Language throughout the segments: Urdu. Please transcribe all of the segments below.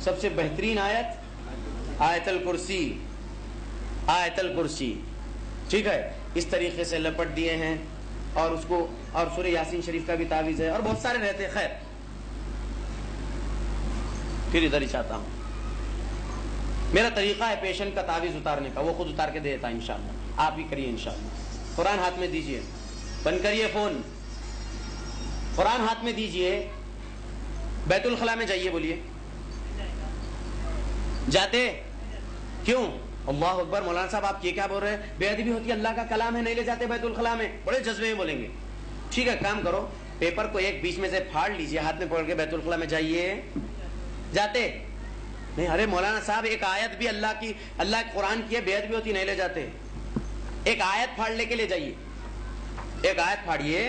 سب سے بہترین آیت آیت الکرسی، آیت الکرسی، ٹھیک ہے، اس طریقے سے لپٹ دیے ہیں، اور اس کو، اور سورہ یاسین شریف کا بھی تعویذ ہے، اور بہت سارے رہتے ہیں. خیر پھر ادھر ہی چاہتا ہوں، میرا طریقہ ہے پیشنٹ کا تعویذ اتارنے کا، وہ خود اتار کے دے دیتا ہے انشاءاللہ. آپ بھی کریے انشاءاللہ. قرآن ہاتھ میں دیجئے، بند کریے فون، قرآن ہاتھ میں دیجئے، بیت الخلاء میں جائیے. بولیے جاتے کیوں؟ اللہ اکبر. مولانا صاحب آپ یہ کیا بول رہے ہیں؟ بے ادبی ہوتی ہے، اللہ کا کلام ہے، نہیں لے جاتے بیت الخلاء میں. بڑے جذبے میں بولیں گے. ٹھیک ہے، کام کرو، پیپر کو ایک بیچ میں سے پھاڑ لیجئے، ہاتھ میں پکڑ کے بیت الخلاء میں جائیے. جاتے نہیں؟ ارے مولانا صاحب ایک آیت بھی اللہ کی، اللہ کے قرآن کی ہے، بے ادبی ہوتی نہیں لے جاتے. ایک آیت پھاڑ لے کے لے جائیے، ایک آیت پھاڑیے،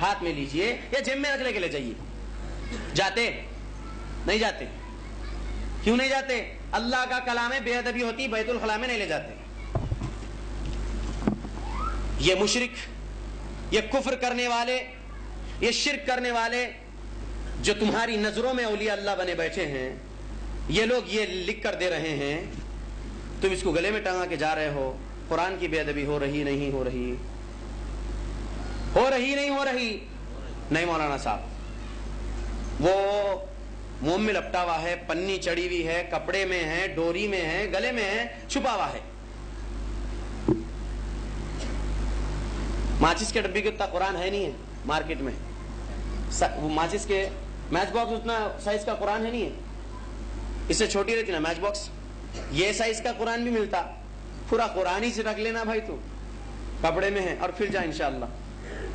ہاتھ میں لیجئے یا جیب میں رکھ لے کے لے جائیے. جاتے نہیں؟ جاتے کیوں نہیں جاتے؟ اللہ کا کلام ہے، بے ادبی ہوتی بیت الخلاء میں نہیں لے جاتے. یہ مشرک، یہ کفر کرنے والے، یہ شرک کرنے والے جو تمہاری نظروں میں اولیاء اللہ بنے بیٹھے ہیں، یہ لوگ یہ لکھ کر دے رہے ہیں، تم اس کو گلے میں ٹانگا کے جا رہے ہو. قرآن کی بے ادبی ہو رہی نہیں ہو رہی؟ ہو رہی نہیں ہو رہی؟ نہیں مولانا صاحب، وہ منہ میں لپٹا ہوا ہے، پنی چڑی ہوئی ہے، کپڑے میں ہے، ڈوری میں ہے، گلے میں ہے، چھپا ہوا ہے. ماچس کے ڈبے کے اتنا قرآن ہے نہیں ہے مارکیٹ میں. وہ ماچس کے میچ باکس اتنا سائز کا قرآن ہے نہیں ہے، اس سے چھوٹی رہتی نا میچ باکس، یہ سائز کا قرآن بھی ملتا. پورا قرآن ہی سے رکھ لینا بھائی، تو کپڑے میں ہے اور پھر جا انشاءاللہ.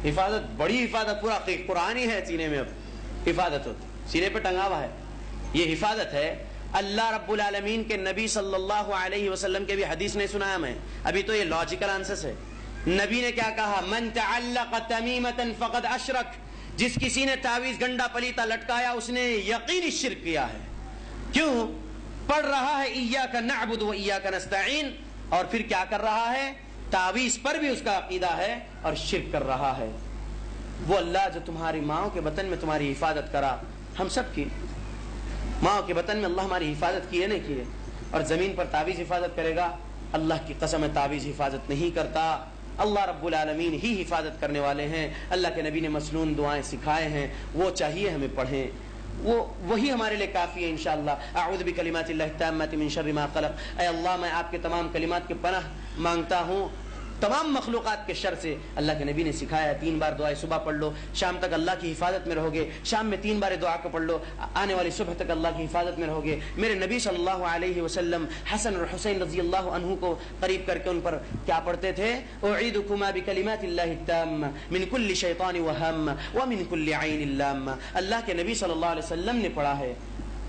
حفاظت، بڑی حفاظت، پورا قرآن ہی ہے سینے میں. اب حفاظت ہوتی، سینے پہ ٹنگا ہوا ہے، یہ حفاظت ہے. اللہ رب العالمین کے نبی صلی اللہ علیہ وسلم کے بھی حدیث نہیں سنایا میں، ابھی تو یہ لاجیکل آنسر ہے. نبی نے کیا کہا؟ من تعلق تمیمۃ فقد اشرک، جس کسی نے تعویذ گنڈا پلیتا لٹکایا اس نے یقینی شرک کیا ہے. کیوں؟ پڑھ رہا ہے ایاک نعبد و ایاک نستعین، اور پھر کیا کر رہا ہے؟ تعویذ پر بھی اس کا عقیدہ ہے اور شرک کر رہا ہے. وہ اللہ جو تمہاری ماؤں کے بطن میں تمہاری حفاظت کرا، ہم سب کی ماؤں کے بطن میں اللہ ہماری حفاظت کی ہے نہیں کی ہے، اور زمین پر تعویذ حفاظت کرے گا؟ اللہ کی قسم ہے تعویذ حفاظت نہیں کرتا. اللہ رب العالمین ہی حفاظت کرنے والے ہیں. اللہ کے نبی نے مسنون دعائیں سکھائے ہیں، وہ چاہیے ہمیں پڑھیں، وہی ہمارے لیے کافی ہے انشاءاللہ. اعوذ بکلمات اللہ التامات من شر ما خلق، اے اللہ میں آپ کے تمام کلمات کی پناہ مانگتا ہوں تمام مخلوقات کے شر سے. اللہ کے نبی نے سکھایا 3 بار دعائیں صبح پڑھ لو، شام تک اللہ کی حفاظت میں رہو گے. شام میں 3 بار دعا کو پڑھ لو، آنے والی صبح تک اللہ کی حفاظت میں رہو گے. میرے نبی صلی اللہ علیہ وسلم حسن اور حسین رضی اللہ عنہ کو قریب کر کے ان پر کیا پڑھتے تھے؟ اعیدکما بکلمات اللہ التامہ من کل شیطان وہم ومن کل عین لامہ. اللہ کے نبی صلی اللہ علیہ وسلم نے پڑھا ہے،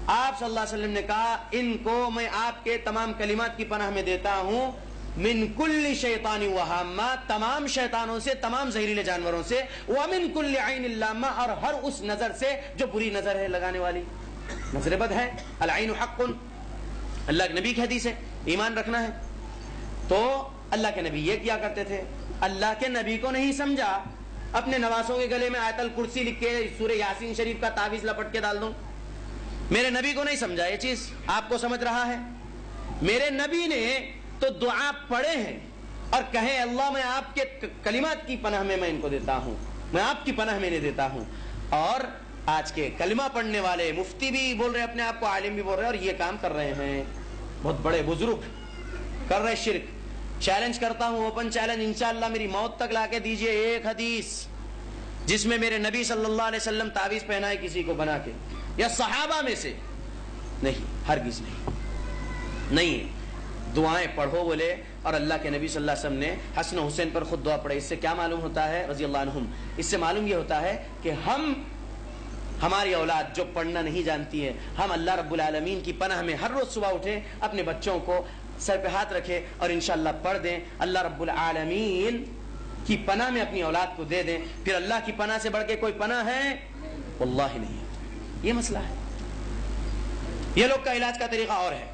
آپ صلی اللہ علیہ وسلم نے کہا ان کو میں آپ کے تمام کلمات کی پناہ میں دیتا ہوں، من کل شیطان وہامہ، تمام شیطانوں سے، تمام زہریلے جانوروں سے، ومن کل عین لامہ، اور ہر اس نظر سے جو بری نظر ہے لگانے والی، نظر بد ہے. العین حق، اللہ کے نبی کی حدیث ہے، ایمان رکھنا ہے. تو اللہ کے نبی یہ کیا کرتے تھے. اللہ کے نبی کو نہیں سمجھا، اپنے نواسوں کے گلے میں آیت الکرسی لکھ کے سورہ یاسین شریف کا تعویذ لپٹ کے ڈال دوں. میرے نبی کو نہیں سمجھا یہ چیز، آپ کو سمجھ رہا ہے. میرے نبی نے تو دعا پڑھے ہیں اور کہے اللہ میں آپ کے کلمات کی پناہ میں ان کو دیتا ہوں، میں آپ کی پناہ میں دیتا ہوں. اور آج کے کلمہ پڑھنے والے مفتی بھی بول رہے ہیں، اپنے آپ کو عالم بھی بول رہے ہیں، اور یہ کام کر رہے ہیں. بہت بڑے بزرگ کر رہے شرک. چیلنج کرتا ہوں، اوپن چیلنج، انشاءاللہ میری موت تک لا کے دیجئے ایک حدیث جس میں میرے نبی صلی اللہ علیہ وسلم تعویذ پہنائے کسی کو بنا کے، یا صحابہ میں سے. نہیں، ہرگز نہیں ہے. دعائیں پڑھو بولے، اور اللہ کے نبی صلی اللہ علیہ وسلم نے حسن و حسین پر خود دعا پڑھے. اس سے کیا معلوم ہوتا ہے رضی اللہ عنہم؟ اس سے معلوم یہ ہوتا ہے کہ ہماری اولاد جو پڑھنا نہیں جانتی ہے، ہم اللہ رب العالمین کی پناہ میں ہر روز صبح اٹھیں، اپنے بچوں کو سر پہ ہاتھ رکھے اور انشاءاللہ پڑھ دیں. اللہ رب العالمین کی پناہ میں اپنی اولاد کو دے دیں. پھر اللہ کی پناہ سے بڑھ کے کوئی پناہ ہے؟ واللہ نہیں ہے. یہ مسئلہ ہے. یہ لوگ کا علاج کا طریقہ اور ہے،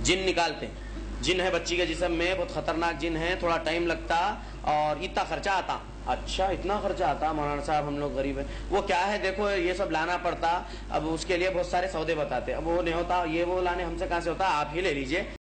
جن نکالتے ہیں. جن ہے بچی کے جسم میں، بہت خطرناک جن ہے، تھوڑا ٹائم لگتا اور اتنا خرچہ آتا. اچھا اتنا خرچہ آتا مولانا صاحب, ہم لوگ غریب ہیں. وہ کیا ہے دیکھو, یہ سب لانا پڑتا, اب اس کے لیے بہت سارے سودے بتاتے, اب وہ نہیں ہوتا, یہ وہ لانے ہم سے کہاں سے ہوتا, آپ ہی لے لیجئے.